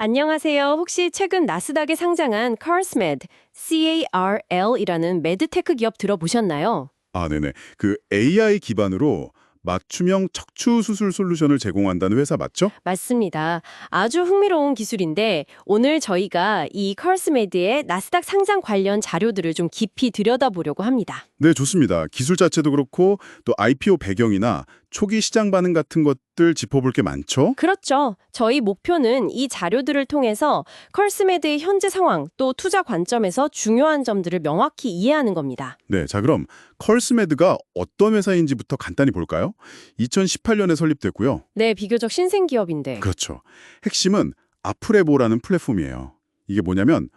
안녕하세요. 혹시 최근 나스닥에 상장한 CARSmed, CARL이라는 메드테크 기업 들어보셨나요? 아, 네네. 그 AI 기반으로 맞춤형 척추 수술 솔루션을 제공한다는 회사 맞죠? 맞습니다. 아주 흥미로운 기술인데 오늘 저희가 이 CARSmed의 나스닥 상장 관련 자료들을 좀 깊이 들여다보려고 합니다. 네, 좋습니다. 기술 자체도 그렇고 또 IPO 배경이나 초기 시장 반응 같은 것들 짚어볼 게 많죠? 그렇죠. 저희 목표는 이 자료들을 통해서 CARSmed의 현재 상황 또 투자 관점에서 중요한 점들을 명확히 이해하는 겁니다. 네, 자 그럼 컬스메드가 어떤 회사인지부터 간단히 볼까요? 2018년에 설립됐고요. 네, 비교적 신생 기업인데. 그렇죠. 핵심은 아프레보라는 플랫폼이에요. 이게 뭐냐면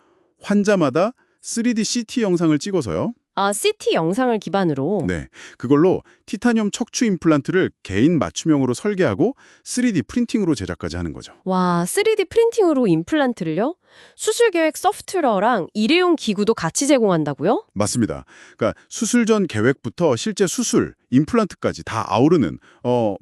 환자마다 3D CT 영상을 찍어서요. 아, CT 영상을 기반으로. 네, 그걸로 티타늄 척추 임플란트를 개인 맞춤형으로 설계하고 3D 프린팅으로 제작까지 하는 거죠. 와, 3D 프린팅으로 임플란트를요? 수술 계획 소프트웨어랑 일회용 기구도 같이 제공한다고요? 맞습니다. 그러니까 수술 전 계획부터 실제 수술, 임플란트까지 다 아우르는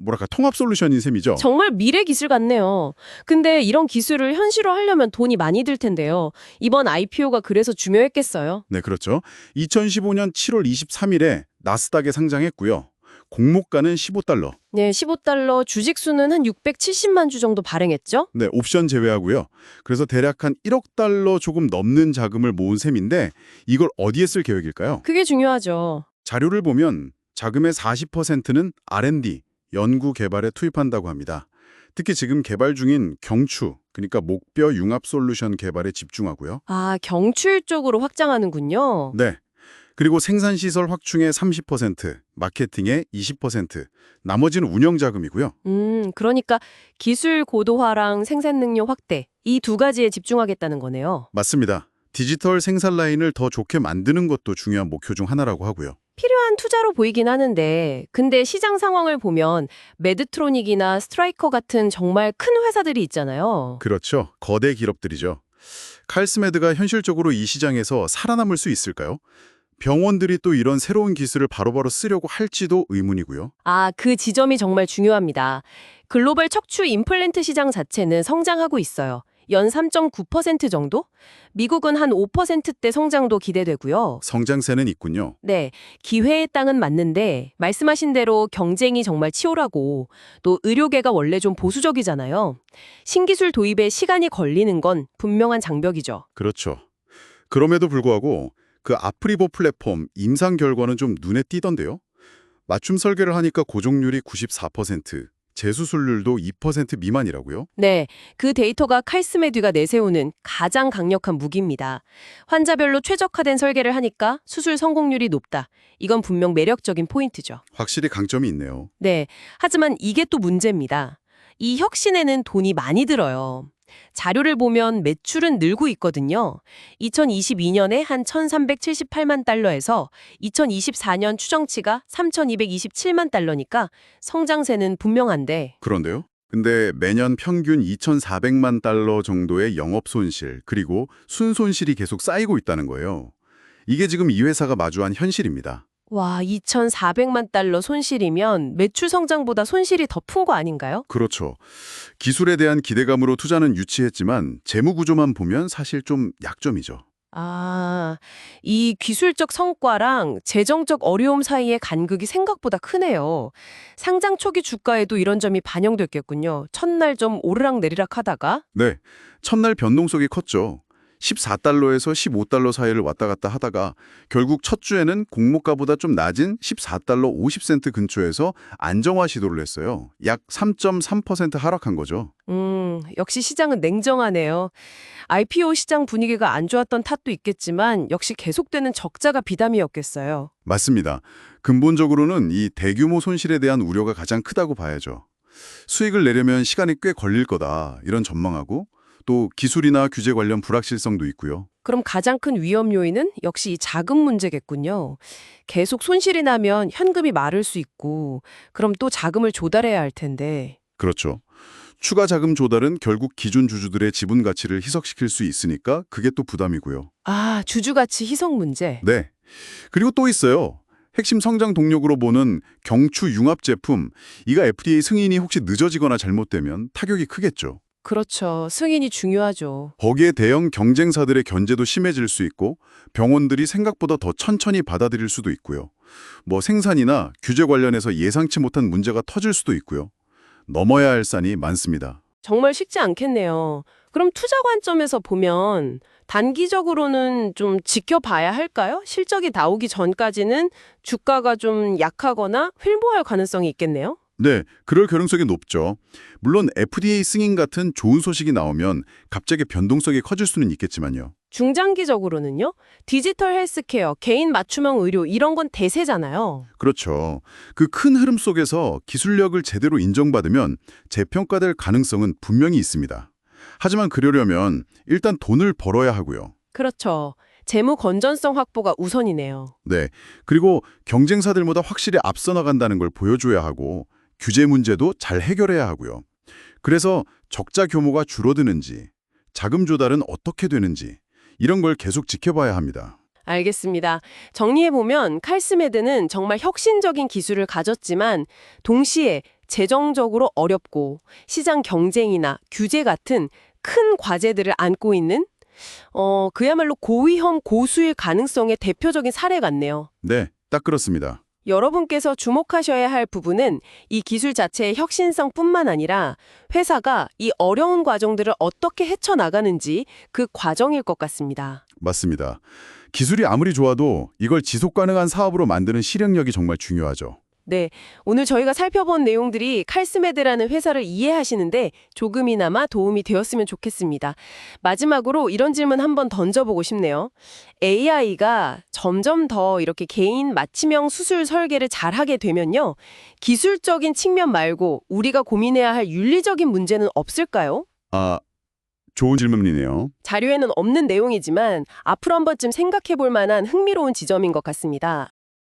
뭐랄까 통합 솔루션인 셈이죠. 정말 미래 기술 같네요. 근데 이런 기술을 현실화하려면 돈이 많이 들 텐데요. 이번 IPO가 그래서 중요했겠어요. 네, 그렇죠. 2015년 7월 23일에 나스닥에 상장했고요. 공모가는 $15. 네, 15달러, 주식수는 한 670만 주 정도 발행했죠? 네, 옵션 제외하고요. 그래서 대략 한 1억 달러 조금 넘는 자금을 모은 셈인데 이걸 어디에 쓸 계획일까요? 그게 중요하죠. 자료를 보면 자금의 40%는 R&D, 연구 개발에 투입한다고 합니다. 특히 지금 개발 중인 경추, 그러니까 목뼈 융합 솔루션 개발에 집중하고요. 아, 경출 쪽으로 확장하는군요. 네. 그리고 생산시설 확충의 30%, 마케팅의 20%, 나머지는 운영 자금이고요. 그러니까 기술 고도화랑 생산 능력 확대, 이 두 가지에 집중하겠다는 거네요. 맞습니다. 디지털 생산 라인을 더 좋게 만드는 것도 중요한 목표 중 하나라고 하고요. 필요한 투자로 보이긴 하는데, 근데 시장 상황을 보면 메드트로닉이나 스트라이커 같은 정말 큰 회사들이 있잖아요. 그렇죠. 거대 기업들이죠. 칼스메드가 현실적으로 이 시장에서 살아남을 수 있을까요? 병원들이 또 이런 새로운 기술을 바로바로 쓰려고 할지도 의문이고요. 아, 그 지점이 정말 중요합니다. 글로벌 척추 임플란트 시장 자체는 성장하고 있어요. 연 3.9% 정도? 미국은 한 5%대 성장도 기대되고요. 성장세는 있군요. 네, 기회의 땅은 맞는데 말씀하신 대로 경쟁이 정말 치열하고 또 의료계가 원래 좀 보수적이잖아요. 신기술 도입에 시간이 걸리는 건 분명한 장벽이죠. 그렇죠. 그럼에도 불구하고 그 아프리보 플랫폼 임상 결과는 좀 눈에 띄던데요. 맞춤 설계를 하니까 고정률이 94%, 재수술률도 2% 미만이라고요? 네, 그 데이터가 칼스메드가 내세우는 가장 강력한 무기입니다. 환자별로 최적화된 설계를 하니까 수술 성공률이 높다. 이건 분명 매력적인 포인트죠. 확실히 강점이 있네요. 네, 하지만 이게 또 문제입니다. 이 혁신에는 돈이 많이 들어요. 자료를 보면 매출은 늘고 있거든요. 2022년에 한 1,378만 달러에서 2024년 추정치가 3,227만 달러니까 성장세는 분명한데 그런데요? 근데 매년 평균 2,400만 달러 정도의 영업 손실, 그리고 순손실이 계속 쌓이고 있다는 거예요. 이게 지금 이 회사가 마주한 현실입니다. 와, 2,400만 달러 손실이면 매출 성장보다 손실이 더 큰 거 아닌가요? 그렇죠. 기술에 대한 기대감으로 투자는 유치했지만 재무 구조만 보면 사실 좀 약점이죠. 아, 이 기술적 성과랑 재정적 어려움 사이의 간극이 생각보다 크네요. 상장 초기 주가에도 이런 점이 반영됐겠군요. 첫날 좀 오르락내리락 하다가. 네, 첫날 변동성이 컸죠. 14달러에서 15달러 사이를 왔다 갔다 하다가 결국 첫 주에는 공모가보다 좀 낮은 14달러 50센트 근처에서 안정화 시도를 했어요. 약 3.3% 하락한 거죠. 역시 시장은 냉정하네요. IPO 시장 분위기가 안 좋았던 탓도 있겠지만 역시 계속되는 적자가 비담이었겠어요. 맞습니다. 근본적으로는 이 대규모 손실에 대한 우려가 가장 크다고 봐야죠. 수익을 내려면 시간이 꽤 걸릴 거다 이런 전망하고 또 기술이나 규제 관련 불확실성도 있고요. 그럼 가장 큰 위험 요인은 역시 이 자금 문제겠군요. 계속 손실이 나면 현금이 마를 수 있고 그럼 또 자금을 조달해야 할 텐데. 그렇죠. 추가 자금 조달은 결국 기존 주주들의 지분 가치를 희석시킬 수 있으니까 그게 또 부담이고요. 아, 주주가치 희석 문제. 네. 그리고 또 있어요. 핵심 성장 동력으로 보는 경추 융합 제품, 이가 FDA 승인이 혹시 늦어지거나 잘못되면 타격이 크겠죠. 그렇죠. 승인이 중요하죠. 거기에 대형 경쟁사들의 견제도 심해질 수 있고 병원들이 생각보다 더 천천히 받아들일 수도 있고요. 뭐 생산이나 규제 관련해서 예상치 못한 문제가 터질 수도 있고요. 넘어야 할 산이 많습니다. 정말 쉽지 않겠네요. 그럼 투자 관점에서 보면 단기적으로는 좀 지켜봐야 할까요? 실적이 나오기 전까지는 주가가 좀 약하거나 횡보할 가능성이 있겠네요. 네, 그럴 가능성이 높죠. 물론 FDA 승인 같은 좋은 소식이 나오면 갑자기 변동성이 커질 수는 있겠지만요. 중장기적으로는요? 디지털 헬스케어, 개인 맞춤형 의료 이런 건 대세잖아요. 그렇죠. 그 큰 흐름 속에서 기술력을 제대로 인정받으면 재평가될 가능성은 분명히 있습니다. 하지만 그러려면 일단 돈을 벌어야 하고요. 그렇죠. 재무 건전성 확보가 우선이네요. 네, 그리고 경쟁사들보다 확실히 앞서 나간다는 걸 보여줘야 하고 규제 문제도 잘 해결해야 하고요. 그래서 적자 규모가 줄어드는지, 자금 조달은 어떻게 되는지 이런 걸 계속 지켜봐야 합니다. 알겠습니다. 정리해보면 칼스메드는 정말 혁신적인 기술을 가졌지만 동시에 재정적으로 어렵고 시장 경쟁이나 규제 같은 큰 과제들을 안고 있는 그야말로 고위험 고수일 가능성의 대표적인 사례 같네요. 네, 딱 그렇습니다. 여러분께서 주목하셔야 할 부분은 이 기술 자체의 혁신성뿐만 아니라 회사가 이 어려운 과정들을 어떻게 헤쳐나가는지 그 과정일 것 같습니다. 맞습니다. 기술이 아무리 좋아도 이걸 지속 가능한 사업으로 만드는 실행력이 정말 중요하죠. 네, 오늘 저희가 살펴본 내용들이 칼스메드라는 회사를 이해하시는데 조금이나마 도움이 되었으면 좋겠습니다. 마지막으로 이런 질문 한번 던져보고 싶네요. AI가 점점 더 이렇게 개인 맞춤형 수술 설계를 잘하게 되면요. 기술적인 측면 말고 우리가 고민해야 할 윤리적인 문제는 없을까요? 아, 좋은 질문이네요. 자료에는 없는 내용이지만 앞으로 한 번쯤 생각해 볼 만한 흥미로운 지점인 것 같습니다.